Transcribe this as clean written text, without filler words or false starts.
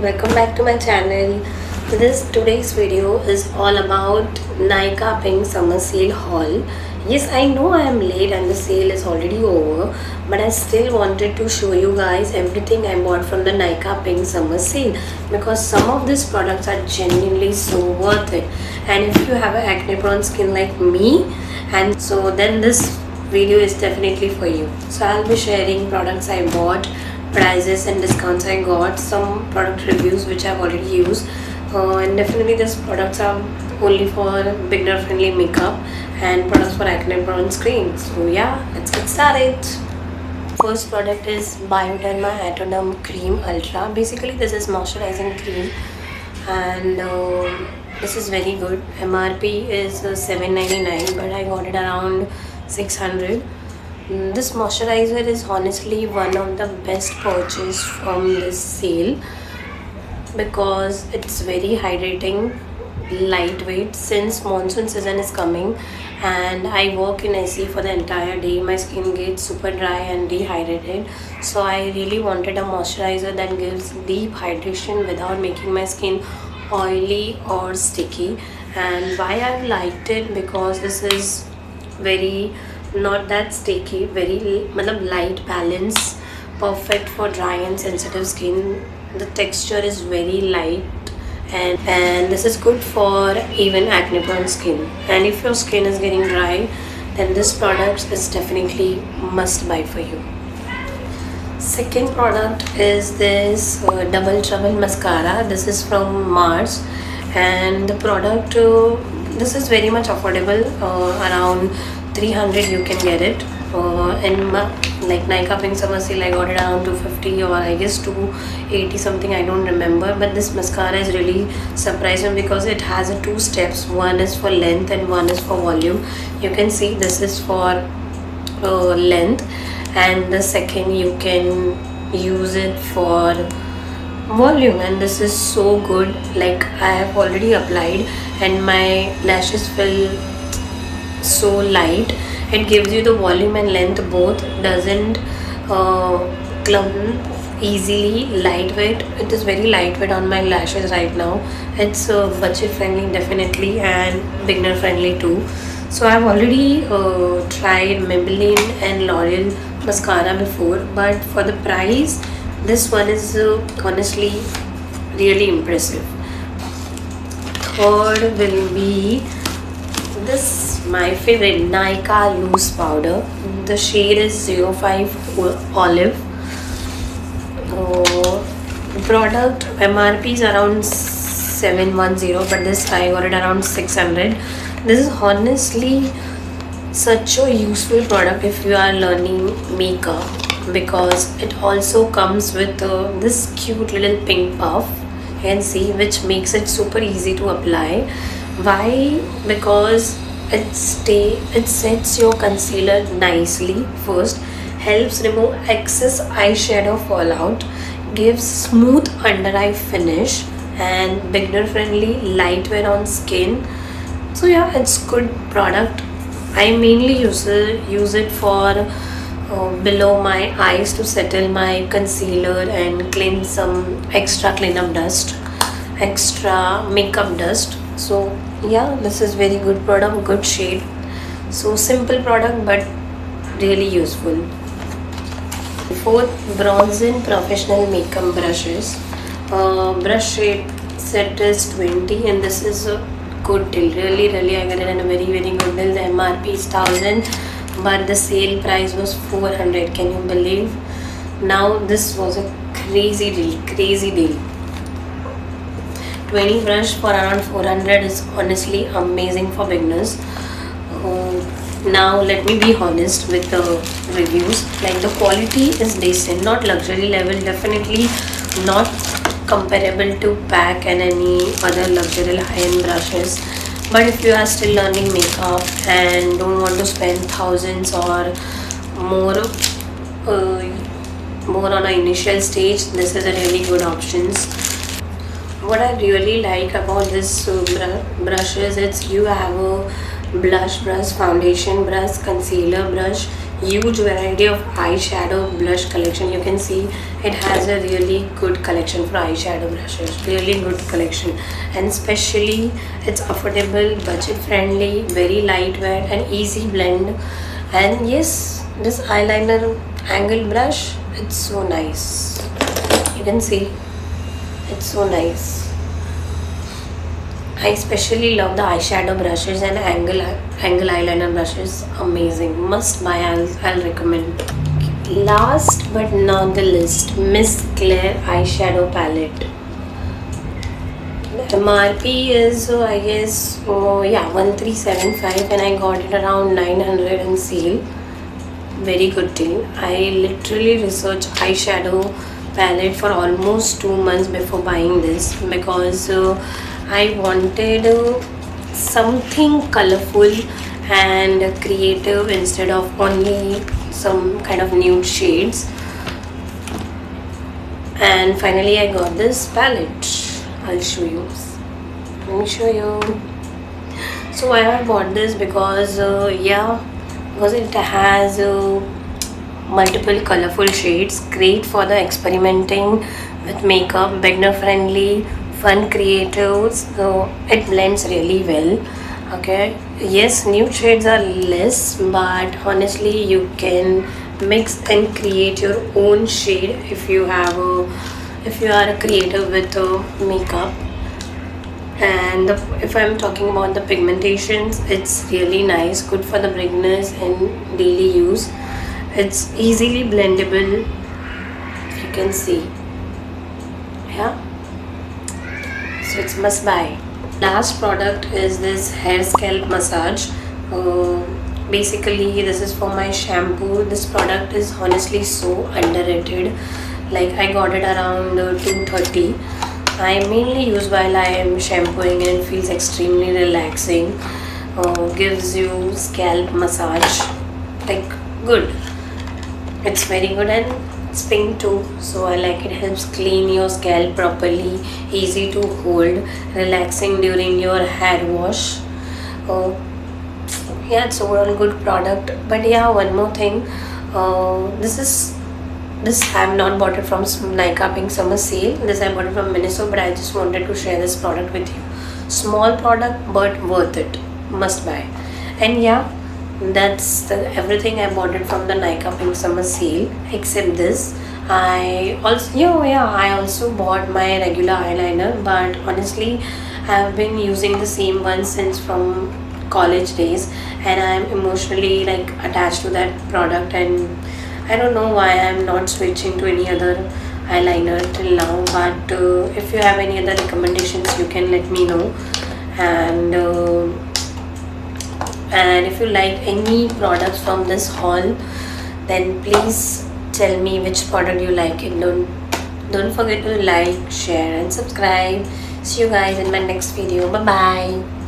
welcome back to my channel. Today's video is all about Nykaa Pink Summer Sale haul. Yes, I know I am late and the sale is already over, but I still wanted to show you guys everything I bought from the Nykaa Pink Summer Sale because some of these products are genuinely so worth it. And if you have an acne prone skin like me, and so then this video is definitely for you. So I'll be sharing products I bought, prices and discounts I got, some product reviews which I've already used, and definitely these products are only for beginner friendly makeup and products for acne prone skin. So yeah, let's get started. First product is Bioderma Atoderm Cream Ultra. Basically this is moisturizing cream and this is very good. MRP is $7.99 but I got it around 600. This moisturizer is honestly one of the best purchase from this sale because it's very hydrating, lightweight. Since monsoon season is coming and I work in AC for the entire day, my skin gets super dry and dehydrated, so I really wanted a moisturizer that gives deep hydration without making my skin oily or sticky. And why I've liked it, because this is very not that sticky, very light balance, perfect for dry and sensitive skin. The texture is very light and this is good for even acne prone skin. And if your skin is getting dry, then this product is definitely must buy for you. Second product is this Double Trouble mascara. This is from Mars and the product this is very much affordable, around 300 you can get it. In like Nykaa Pink Summer Sale I got it around 250 or I guess 280 something, I don't remember. But this mascara is really surprising because it has two steps. One is for length and one is for volume. You can see this is for length and the second you can use it for volume, and this is so good. Like I have already applied and my lashes feel so light. It gives you the volume and length both, doesn't clump easily, lightweight. It is very lightweight on my lashes right now. It's budget friendly definitely and beginner friendly too. So I've already tried Maybelline and L'Oreal mascara before, but for the price this one is honestly really impressive. Third will be this, my favorite, Nykaa loose powder. The shade is 05 Olive. Product MRP is around 710 but this I got it around 600. This is honestly such a useful product if you are learning makeup because it also comes with this cute little pink puff, you can see, which makes it super easy to apply. Why? Because it sets your concealer nicely first, helps remove excess eyeshadow fallout, gives smooth under eye finish and beginner friendly, lightweight on skin. So yeah, it's good product. I mainly use it for below my eyes to settle my concealer and clean some extra cleanup dust, extra makeup dust. So yeah, this is very good product, good shade. So simple product but really useful. Fourth, Bronzing Professional Makeup Brushes. Brush shade set is 20 and this is a good deal. Really I got it in a very good deal. The MRP is 1000 but the sale price was 400. Can you believe? Now this was a crazy deal. 20 brush for around 400 is honestly amazing for beginners. Now let me be honest with the reviews. Like the quality is decent, not luxury level, definitely not comparable to PAC and any other luxury high-end brushes. But if you are still learning makeup and don't want to spend thousands or more on an initial stage, this is a really good options. What I really like about this brush is you have a blush brush, foundation brush, concealer brush. huge variety of eyeshadow blush collection. You can see it has a really good collection for eyeshadow brushes, really good collection, and especially it's affordable, budget friendly, very lightweight and easy blend. And yes, this eyeliner angle brush, it's so nice. You can see it's so nice. I especially love the eyeshadow brushes and angle eyeliner brushes. Amazing, must buy. I'll recommend. Last but not the least, Miss Claire eyeshadow palette. The MRP is I guess yeah, 1375 and I got it around 900 on sale. Very good deal. I literally researched eyeshadow palette for almost 2 months before buying this because I wanted something colorful and creative instead of only some kind of nude shades. And finally I got this palette. I'll show you. Let me show you. So why I bought this? Because because it has multiple colorful shades, great for the experimenting with makeup, beginner friendly, fun, creative. So it blends really well. Okay, yes, nude shades are less, but honestly you can mix and create your own shade if you have a, if you are a creator with makeup. And if I'm talking about the pigmentations, it's really nice, good for the beginners and daily use. It's easily blendable, if you can see. Yeah, so it's must buy. Last product is this hair scalp massage. Basically this is for my shampoo. This product is honestly so underrated. Like I got it around 230. I mainly use while I am shampooing and it feels extremely relaxing. Gives you scalp massage, like good. It's very good and it's pink too, so I like it. Helps clean your scalp properly, easy to hold, relaxing during your hair wash. Uh, yeah, it's overall good product. But yeah, one more thing. This I have not bought it from Nykaa Pink Summer Sale. This I bought it from Miniso, but I just wanted to share this product with you. Small product but worth it. Must buy. And yeah, that's everything I bought it from the Nykaa Pink Summer Sale except this. I also I also bought my regular eyeliner, but honestly I've been using the same one since from college days and I'm emotionally like attached to that product, and I don't know why I'm not switching to any other eyeliner till now. But if you have any other recommendations, you can let me know. And and if you like any products from this haul, then please tell me which product you like. And don't forget to like, share, and subscribe. See you guys in my next video. Bye bye.